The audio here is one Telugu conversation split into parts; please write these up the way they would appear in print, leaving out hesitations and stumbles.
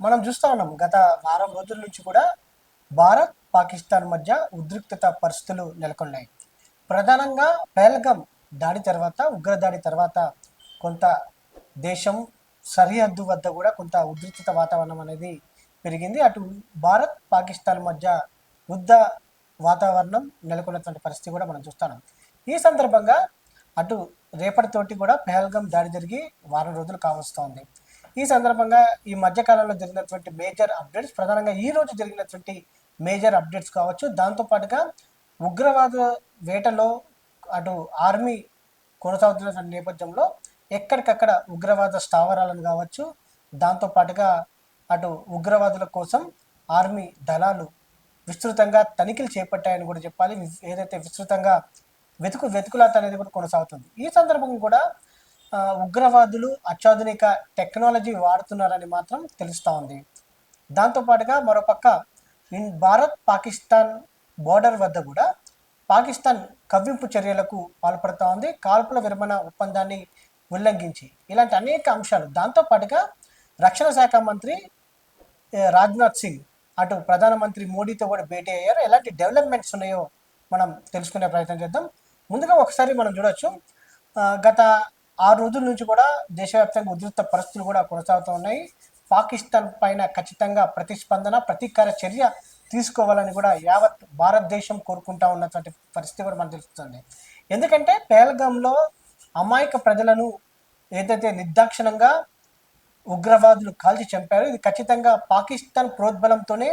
మనం చూస్తా ఉన్నాం గత వారం రోజుల నుంచి కూడా భారత్ పాకిస్తాన్ మధ్య ఉద్రిక్తత పరిస్థితులు నెలకొన్నాయి. ప్రధానంగా పహల్గామ్ దాడి తర్వాత, ఉగ్రదాడి తర్వాత కొంత దేశం సరిహద్దు వద్ద కూడా కొంత ఉద్రిక్తత వాతావరణం అనేది పెరిగింది. అటు భారత్ పాకిస్తాన్ మధ్య యుద్ధ వాతావరణం నెలకొన్నటువంటి పరిస్థితి కూడా మనం చూస్తున్నాం. ఈ సందర్భంగా అటు రేపటితోటి కూడా పహల్గామ్ దాడి జరిగి వారం రోజులు కావస్తోంది. ఈ సందర్భంగా ఈ మధ్యకాలంలో జరిగినటువంటి మేజర్ అప్డేట్స్, ప్రధానంగా ఈ రోజు జరిగినటువంటి మేజర్ అప్డేట్స్ కావచ్చు. దాంతోపాటుగా ఉగ్రవాద వేటలో అటు ఆర్మీ కొనసాగుతున్న నేపథ్యంలో ఎక్కడికక్కడ ఉగ్రవాద స్థావరాలను కావచ్చు, దాంతోపాటుగా అటు ఉగ్రవాదుల కోసం ఆర్మీ దళాలు విస్తృతంగా తనిఖీలు చేపట్టాయని కూడా చెప్పాలి. ఏదైతే విస్తృతంగా వెతుకులాట అనేది కూడా కొనసాగుతుంది. ఈ సందర్భంగా కూడా ఉగ్రవాదులు అత్యాధునిక టెక్నాలజీ వాడుతున్నారని మాత్రం తెలుస్తూ ఉంది. దాంతోపాటుగా మరోపక్క భారత్ పాకిస్తాన్ బోర్డర్ వద్ద కూడా పాకిస్తాన్ కవ్వింపు చర్యలకు పాల్పడుతూ ఉంది, కాల్పుల విరమణ ఒప్పందాన్ని ఉల్లంఘించి. ఇలాంటి అనేక అంశాలు. దాంతోపాటుగా రక్షణ శాఖ మంత్రి రాజ్నాథ్ సింగ్ అటు ప్రధానమంత్రి మోడీతో కూడా భేటీ అయ్యారు. ఎలాంటి డెవలప్మెంట్స్ ఉన్నాయో మనం తెలుసుకునే ప్రయత్నం చేద్దాం. ముందుగా ఒకసారి మనం చూడొచ్చు, గత 6 రోజుల నుంచి కూడా దేశవ్యాప్తంగా ఉద్రిక్త పరిస్థితులు కూడా కొనసాగుతూ ఉన్నాయి. పాకిస్తాన్ పైన ఖచ్చితంగా ప్రతిస్పందన, ప్రతీకార చర్య తీసుకోవాలని కూడా యావత్ భారతదేశం కోరుకుంటా ఉన్నటువంటి పరిస్థితి కూడా మనకు తెలుస్తుంది. ఎందుకంటే పహల్గామ్లో అమాయక ప్రజలను ఏదైతే నిర్దాక్షిణంగా ఉగ్రవాదులు కాల్చి చంపారు, ఇది ఖచ్చితంగా పాకిస్తాన్ ప్రోద్బలంతోనే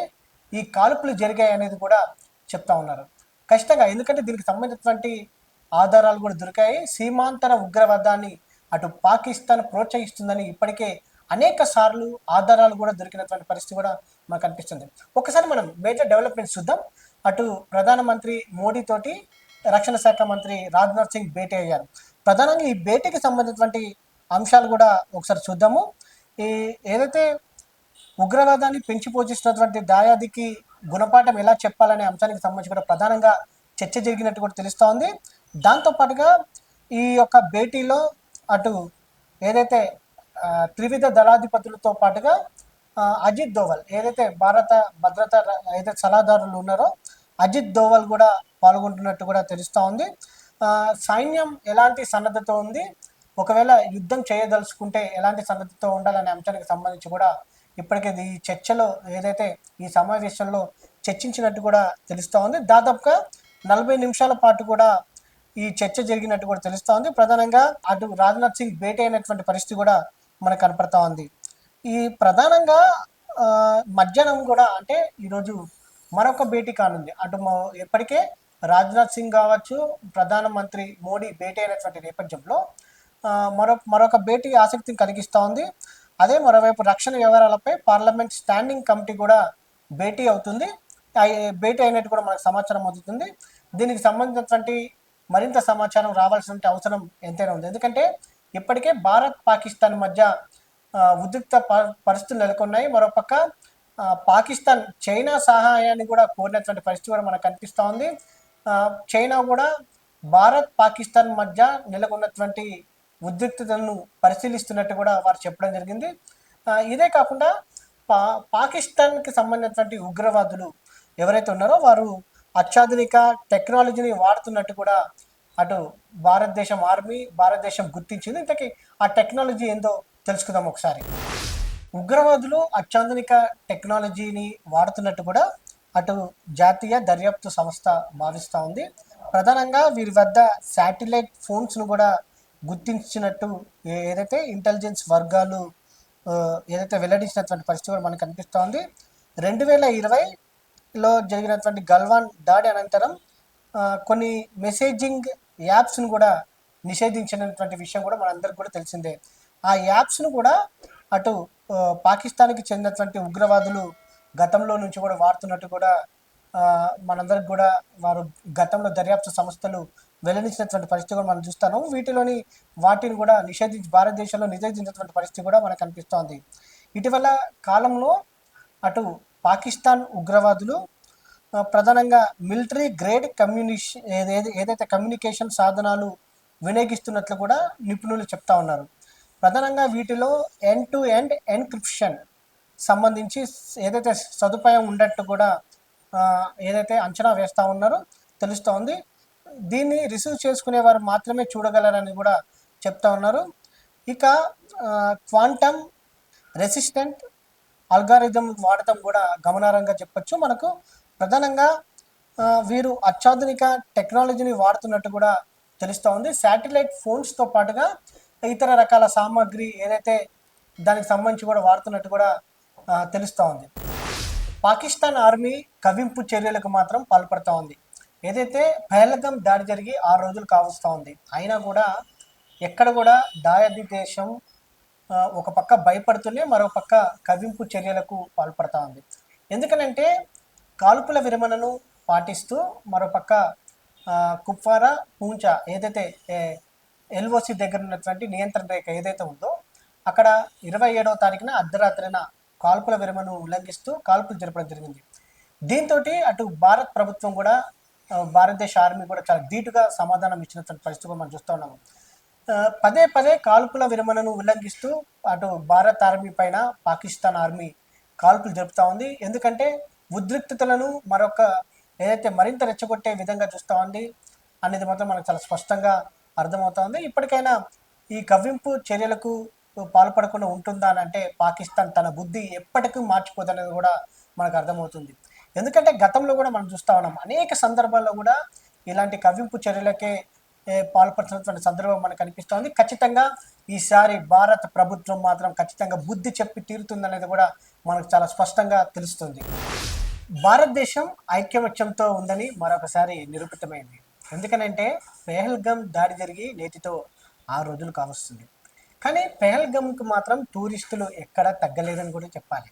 ఈ కాల్పులు జరిగాయి అనేది కూడా చెప్తా ఉన్నారు. ఖచ్చితంగా, ఎందుకంటే దీనికి సంబంధించినటువంటి ఆధారాలు కూడా దొరికాయి. సీమాంతర ఉగ్రవాదాన్ని అటు పాకిస్తాన్ ప్రోత్సహిస్తుందని ఇప్పటికే అనేక సార్లు ఆధారాలు కూడా దొరికినటువంటి పరిస్థితి కూడా మనకు అనిపిస్తుంది. ఒకసారి మనం మేజర్ డెవలప్మెంట్స్ చూద్దాం. అటు ప్రధానమంత్రి మోడీ తోటి రక్షణ శాఖ మంత్రి రాజ్నాథ్ సింగ్ భేటీ అయ్యారు. ప్రధానంగా ఈ భేటీకి సంబంధించినటువంటి అంశాలు కూడా ఒకసారి చూద్దాము. ఈ ఏదైతే ఉగ్రవాదాన్ని పెంచి పోషిస్తున్నటువంటి దాయాదికి గుణపాఠం ఎలా చెప్పాలనే అంశానికి సంబంధించి కూడా ప్రధానంగా చర్చ జరిగినట్టు కూడా తెలుస్తోంది. దాంతోపాటుగా ఈ యొక్క భేటీలో అటు ఏదైతే త్రివిధ దళాధిపతులతో పాటుగా అజిత్ దోవల్, ఏదైతే భారత భద్రత ఏదైతే సలహాదారులు ఉన్నారో అజిత్ దోవల్ కూడా పాల్గొంటున్నట్టు కూడా తెలుస్తూ ఉంది. సైన్యం ఎలాంటి సన్నద్ధతో ఉంది, ఒకవేళ యుద్ధం చేయదలుచుకుంటే ఎలాంటి సన్నద్ధతో ఉండాలనే అంశానికి సంబంధించి కూడా ఇప్పటికే ఈ చర్చలో ఏదైతే ఈ సమావేశంలో చర్చించినట్టు కూడా తెలుస్తూ ఉంది. దాదాపుగా 40 నిమిషాల పాటు కూడా ఈ చర్చ జరిగినట్టు కూడా తెలుస్తూ ఉంది. ప్రధానంగా అటు రాజ్నాథ్ సింగ్ భేటీ అయినటువంటి పరిస్థితి కూడా మనకు కనపడతా ఉంది. ఈ ప్రధానంగా మధ్యాహ్నం కూడా, అంటే ఈరోజు మరొక భేటీ కానుంది. అటు ఇప్పటికే రాజ్నాథ్ సింగ్ కావచ్చు, ప్రధానమంత్రి మోడీ భేటీ అయినటువంటి నేపథ్యంలో మరొక భేటీ ఆసక్తిని కలిగిస్తూ ఉంది. అదే మరోవైపు రక్షణ వ్యవహారాలపై పార్లమెంట్ స్టాండింగ్ కమిటీ కూడా భేటీ అవుతుంది. భేటీ అయినట్టు కూడా మనకు సమాచారం అందుతుంది. దీనికి సంబంధించినటువంటి మరింత సమాచారం రావాల్సిన అవసరం ఎంతైనా ఉంది. ఎందుకంటే ఇప్పటికే భారత్ పాకిస్తాన్ మధ్య ఉద్రిక్త పరిస్థితులు నెలకొన్నాయి. మరోపక్క పాకిస్తాన్ చైనా సహాయాన్ని కూడా కోరినటువంటి పరిస్థితి కూడా మనకు కనిపిస్తూ ఉంది. చైనా కూడా భారత్ పాకిస్తాన్ మధ్య నెలకొన్నటువంటి ఉద్రిక్తతలను పరిశీలిస్తున్నట్టు కూడా వారు చెప్పడం జరిగింది. ఇదే కాకుండా పాకిస్తాన్కి సంబంధించినటువంటి ఉగ్రవాదులు ఎవరైతే ఉన్నారో వారు అత్యాధునిక టెక్నాలజీని వాడుతున్నట్టు కూడా అటు భారతదేశం ఆర్మీ, భారతదేశం గుర్తించింది. ఇంతకీ ఆ టెక్నాలజీ ఏందో తెలుసుకుందాం ఒకసారి. ఉగ్రవాదులు అత్యాధునిక టెక్నాలజీని వాడుతున్నట్టు కూడా అటు జాతీయ దర్యాప్తు సంస్థ భావిస్తూ ఉంది. ప్రధానంగా వీరి వద్ద శాటిలైట్ ఫోన్స్ను కూడా గుర్తించినట్టు ఏదైతే ఇంటెలిజెన్స్ వర్గాలు ఏదైతే వెల్లడించినటువంటి పరిస్థితి కూడా మనకు కనిపిస్తోంది. 2020లో జరిగినటువంటి గల్వాన్ దాడి అనంతరం కొన్ని మెసేజింగ్ యాప్స్ను కూడా నిషేధించినటువంటి విషయం కూడా మనందరికి కూడా తెలిసిందే. ఆ యాప్స్ను కూడా అటు పాకిస్తాన్కి చెందినటువంటి ఉగ్రవాదులు గతంలో నుంచి కూడా వాడుతున్నట్టు కూడా మనందరికి కూడా వారు గతంలో దర్యాప్తు సంస్థలు వెల్లడించినటువంటి పరిస్థితి కూడా మనం చూస్తాము. వాటిని కూడా భారతదేశంలో నిషేధించినటువంటి పరిస్థితి కూడా మనకు కనిపిస్తోంది. ఇటీవల కాలంలో అటు పాకిస్తాన్ ఉగ్రవాదులు ప్రధానంగా మిలిటరీ గ్రేడ్ ఏదైతే కమ్యూనికేషన్ సాధనాలు వినియోగిస్తున్నట్లు కూడా నిపుణులు చెప్తా ఉన్నారు. ప్రధానంగా వీటిలో ఎండ్ టు ఎండ్ ఎన్క్రిప్షన్ సంబంధించి ఏదైతే సదుపాయం ఉండట్టు కూడా ఏదైతే అంచనా వేస్తూ ఉన్నారో తెలుస్తోంది. దీన్ని రిసీవ్ చేసుకునే వారు మాత్రమే చూడగలరని కూడా చెప్తా ఉన్నారు. ఇక క్వాంటమ్ రెసిస్టెంట్ అల్గారిథం వాడటం కూడా గమనార్హంగా చెప్పొచ్చు. మనకు ప్రధానంగా వీరు అత్యాధునిక టెక్నాలజీని వాడుతున్నట్టు కూడా తెలుస్తూ ఉంది. శాటిలైట్ ఫోన్స్తో పాటుగా ఇతర రకాల సామాగ్రి ఏదైతే దానికి సంబంధించి కూడా వాడుతున్నట్టు కూడా తెలుస్తూ ఉంది. పాకిస్తాన్ ఆర్మీ కవింపు చర్యలకు మాత్రం పాల్పడుతూ ఉంది. ఏదైతే పహల్గామ్ దాడి జరిగి 6 రోజులు కావస్తూ ఉంది, అయినా కూడా ఎక్కడ కూడా దాయాది దేశం ఒక పక్క భయపడుతూనే మరో పక్క కవింపు చర్యలకు పాల్పడతా ఉంది. ఎందుకనంటే కాల్పుల విరమణను పాటిస్తూ మరోపక్క కుప్వారా పూంచ ఏదైతే ఎల్ఓసి దగ్గర ఉన్నటువంటి నియంత్రణ రేఖ ఏదైతే ఉందో అక్కడ 27వ తారీఖున అర్ధరాత్రిన కాల్పుల విరమణను ఉల్లంఘిస్తూ కాల్పులు జరపడం జరిగింది. దీంతో అటు భారత్ ప్రభుత్వం కూడా భారతదేశ ఆర్మీ కూడా చాలా ధీటుగా సమాధానం ఇచ్చినటువంటి పరిస్థితి మనం చూస్తూ ఉన్నాము. పదే పదే కాల్పుల విరమణను ఉల్లంఘిస్తూ అటు భారత్ ఆర్మీ పైన పాకిస్తాన్ ఆర్మీ కాల్పులు జరుపుతూ ఉంది. ఎందుకంటే ఉద్రిక్తతలను మరొక ఏదైతే మరింత రెచ్చగొట్టే విధంగా చూస్తూ ఉంది అనేది మాత్రం మనకు చాలా స్పష్టంగా అర్థమవుతా ఉంది. ఇప్పటికైనా ఈ కవ్వింపు చర్యలకు పాల్పడకుండా ఉంటుందా అని అంటే పాకిస్తాన్ తన బుద్ధి ఎప్పటికీ మార్చిపోదనేది కూడా మనకు అర్థమవుతుంది. ఎందుకంటే గతంలో కూడా మనం చూస్తూ ఉన్నాం, అనేక సందర్భాల్లో కూడా ఇలాంటి కవ్వింపు చర్యలకే పాల్పడుతున్నటువంటి సందర్భం మనకు కనిపిస్తోంది. ఖచ్చితంగా ఈసారి భారత ప్రభుత్వం మాత్రం ఖచ్చితంగా బుద్ధి చెప్పి తీరుతుందనేది కూడా మనకు చాలా స్పష్టంగా తెలుస్తుంది. భారతదేశం ఐక్యమత్యంతో ఉందని మరొకసారి నిరూపితమైంది. ఎందుకనంటే పెహల్గామ్ దాడి జరిగి నేటితో 6 రోజులు కావస్తుంది, కానీ పెహల్గామ్కి మాత్రం టూరిస్టులు ఎక్కడా తగ్గలేదని కూడా చెప్పాలి.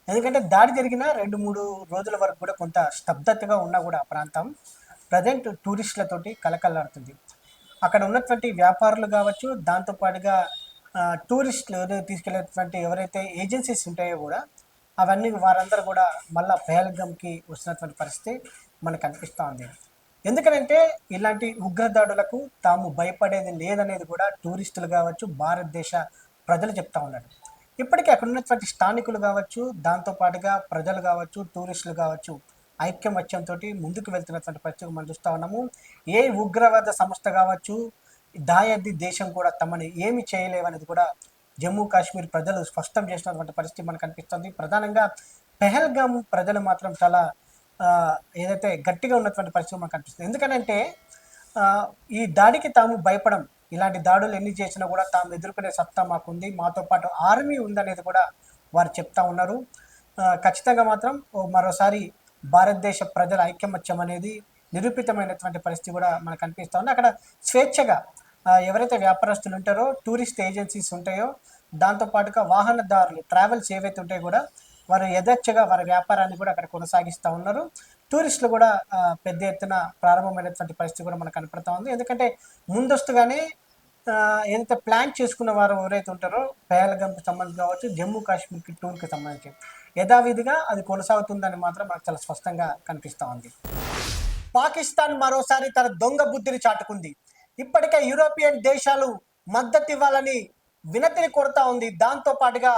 ఎందుకంటే దాడి జరిగిన 2-3 రోజుల వరకు కూడా కొంత స్తబ్దతగా ఉన్నా కూడా ఆ ప్రాంతం ప్రజెంట్ టూరిస్టులతోటి కలకల్లాడుతుంది. అక్కడ ఉన్నటువంటి వ్యాపారులు కావచ్చు, దాంతోపాటుగా టూరిస్టులు తీసుకెళ్లేటువంటి ఎవరైతే ఏజెన్సీస్ ఉంటాయో కూడా అవన్నీ వారందరూ కూడా మళ్ళీ పెహల్గామ్కి వస్తున్నటువంటి పరిస్థితి మనకు కనిపిస్తూ ఉంది. ఎందుకంటే ఇలాంటి ఉగ్రదాడులకు తాము భయపడేది లేదనేది కూడా టూరిస్టులు కావచ్చు, భారతదేశ ప్రజలు చెప్తా ఉన్నారు. ఇప్పటికీ అక్కడ ఉన్నటువంటి స్థానికులు కావచ్చు, దాంతోపాటుగా ప్రజలు కావచ్చు, టూరిస్టులు కావచ్చు ఐక్యమత్యంతో ముందుకు వెళ్తున్నటువంటి పరిస్థితి మనం చూస్తూ ఉన్నాము. ఏ ఉగ్రవాద సంస్థ కావచ్చు, దాయాది దేశం కూడా తమని ఏమి చేయలేవనేది కూడా జమ్మూ కాశ్మీర్ ప్రజలు స్పష్టం చేసినటువంటి పరిస్థితి మనకు కనిపిస్తుంది. ప్రధానంగా పెహల్గామ్ ప్రజలు మాత్రం చాలా ఏదైతే గట్టిగా ఉన్నటువంటి పరిస్థితి మనకు కనిపిస్తుంది. ఎందుకంటే ఈ దాడికి తాము భయపడం, ఇలాంటి దాడులు ఎన్ని చేసినా కూడా తాము ఎదుర్కొనే సత్తా మాకుంది, మాతో పాటు ఆర్మీ ఉందనేది కూడా వారు చెప్తా ఉన్నారు. ఖచ్చితంగా మాత్రం మరోసారి భారతదేశ ప్రజల ఐక్యమత్యం అనేది నిరూపితమైనటువంటి పరిస్థితి కూడా మనకు కనిపిస్తూ ఉంది. అక్కడ స్వేచ్ఛగా ఎవరైతే వ్యాపారస్తులు ఉంటారో, టూరిస్ట్ ఏజెన్సీస్ ఉంటాయో, దాంతోపాటుగా వాహనదారులు ట్రావెల్స్ ఏవైతే ఉంటాయో కూడా వారు యథేచ్ఛగా వారి వ్యాపారాన్ని కూడా అక్కడ కొనసాగిస్తూ ఉన్నారు. టూరిస్టులు కూడా పెద్ద ఎత్తున ప్రారంభమైనటువంటి పరిస్థితి కూడా మనకు కనపడతా ఉంది. ఎందుకంటే ముందస్తుగానే ఏదైతే ప్లాన్ చేసుకున్న వారు ఎవరైతే ఉంటారో పెహల్గామ్కి సంబంధించి కావచ్చు, జమ్మూ కాశ్మీర్కి టూర్కి సంబంధించి యథావిధిగా అది కొనసాగుతుందని మాత్రం మనకు చాలా స్పష్టంగా కనిపిస్తూ ఉంది. పాకిస్తాన్ మరోసారి తన దొంగ బుద్ధిని చాటుకుంది. ఇప్పటికే యూరోపియన్ దేశాలు మద్దతు ఇవ్వాలని వినతిని కోరుతా ఉంది. దాంతో పాటుగా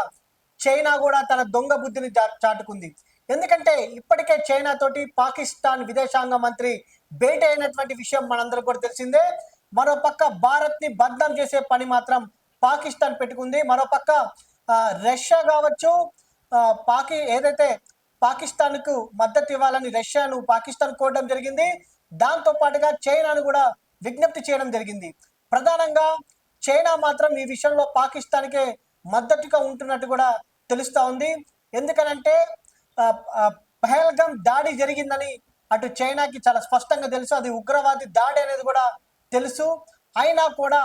చైనా కూడా తన దొంగ బుద్ధిని చాటుకుంది. ఎందుకంటే ఇప్పటికే చైనా తోటి పాకిస్తాన్ విదేశాంగ మంత్రి భేటీ అయినటువంటి విషయం మనందరూ కూడా తెలిసిందే. మరోపక్క భారత్ ని బద్నాం చేసే పని మాత్రం పాకిస్తాన్ పెట్టుకుంది. మరోపక్క రష్యా కావచ్చు, ఏదైతే పాకిస్తాన్ కు మద్దతు ఇవ్వాలని రష్యాను పాకిస్తాన్ కోరడం జరిగింది. దాంతో పాటుగా చైనాను కూడా విజ్ఞప్తి చేయడం జరిగింది. ప్రధానంగా చైనా మాత్రం ఈ విషయంలో పాకిస్తాన్కే మద్దతుగా ఉంటున్నట్టు కూడా తెలుస్తా ఉంది. ఎందుకనంటే పహల్గామ్ దాడి జరిగిందని అటు చైనాకి చాలా స్పష్టంగా తెలుసు, అది ఉగ్రవాది దాడి అనేది కూడా తెలుసు. అయినా కూడా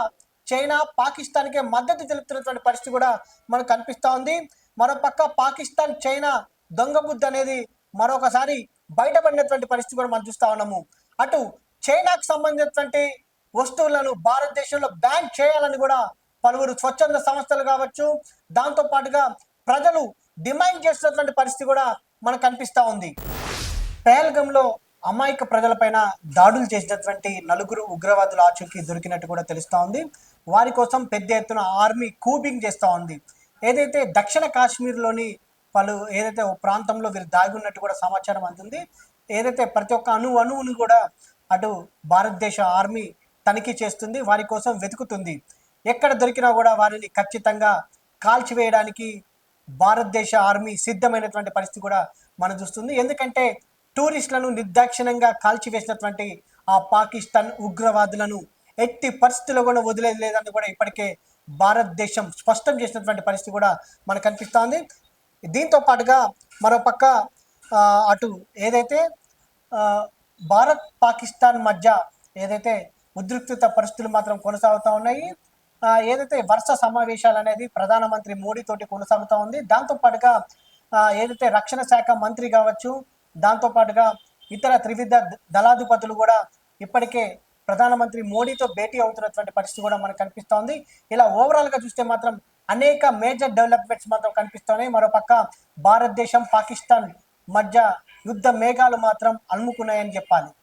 చైనా పాకిస్తాన్కే మద్దతు తెలుపుతున్నటువంటి పరిస్థితి కూడా మనకు కనిపిస్తూ ఉంది. మరోపక్క పాకిస్తాన్ చైనా దొంగ బుద్ధి అనేది మరొకసారి బయటపడినటువంటి పరిస్థితి కూడా మనం చూస్తా ఉన్నాము. అటు చైనాకు సంబంధించినటువంటి వస్తువులను భారతదేశంలో బ్యాన్ చేయాలని కూడా పలువురు స్వచ్ఛంద సంస్థలు కావచ్చు, దాంతో పాటుగా ప్రజలు డిమాండ్ చేస్తున్నటువంటి పరిస్థితి కూడా మనకు కనిపిస్తూ ఉంది. పెహల్గామ్లో అమాయక ప్రజలపైన దాడులు చేసినటువంటి 4 ఉగ్రవాదులు ఆచూకీ దొరికినట్టు కూడా తెలుస్తూ ఉంది. వారి కోసం పెద్ద ఎత్తున ఆర్మీ కూబింగ్ చేస్తూ ఉంది. ఏదైతే దక్షిణ కాశ్మీర్లోని వాళ్ళు ఏదైతే ఓ ప్రాంతంలో వీరు దాగి ఉన్నట్టు కూడా సమాచారం అందుంది. ఏదైతే ప్రతి ఒక్క అణువును కూడా అటు భారతదేశ ఆర్మీ తనిఖీ చేస్తుంది, వారి కోసం వెతుకుతుంది. ఎక్కడ దొరికినా కూడా వారిని ఖచ్చితంగా కాల్చివేయడానికి భారతదేశ ఆర్మీ సిద్ధమైనటువంటి పరిస్థితి కూడా మనం చూస్తుంది. ఎందుకంటే టూరిస్టులను నిర్దాక్షిణ్యంగా కాల్చివేసినటువంటి ఆ పాకిస్తాన్ ఉగ్రవాదులను ఎట్టి పరిస్థితుల్లో కూడా వదిలేదు లేదని కూడా ఇప్పటికే భారతదేశం స్పష్టం చేసినటువంటి పరిస్థితి కూడా మనకు కనిపిస్తోంది. దీంతో పాటుగా మరోపక్క అటు ఏదైతే భారత్ పాకిస్తాన్ మధ్య ఏదైతే ఉద్రిక్తత పరిస్థితులు మాత్రం కొనసాగుతూ ఉన్నాయి. ఏదైతే వరుస సమావేశాలు అనేది ప్రధానమంత్రి మోడీ తోటి కొనసాగుతూ ఉంది. దాంతో పాటుగా ఏదైతే రక్షణ శాఖ మంత్రి కావచ్చు, దాంతో పాటుగా ఇతర త్రివిధ దళాధిపతులు కూడా ఇప్పటికే ప్రధానమంత్రి మోడీతో భేటీ అవుతున్నటువంటి పరిస్థితి కూడా మనకు కనిపిస్తోంది. ఇలా ఓవరాల్ గా చూస్తే మాత్రం అనేక మేజర్ డెవలప్మెంట్స్ మాత్రం కనిపిస్తున్నాయి. మరోపక్క భారతదేశం పాకిస్తాన్ మధ్య యుద్ధ మేఘాలు మాత్రం అలుముకున్నాయని చెప్పాలి.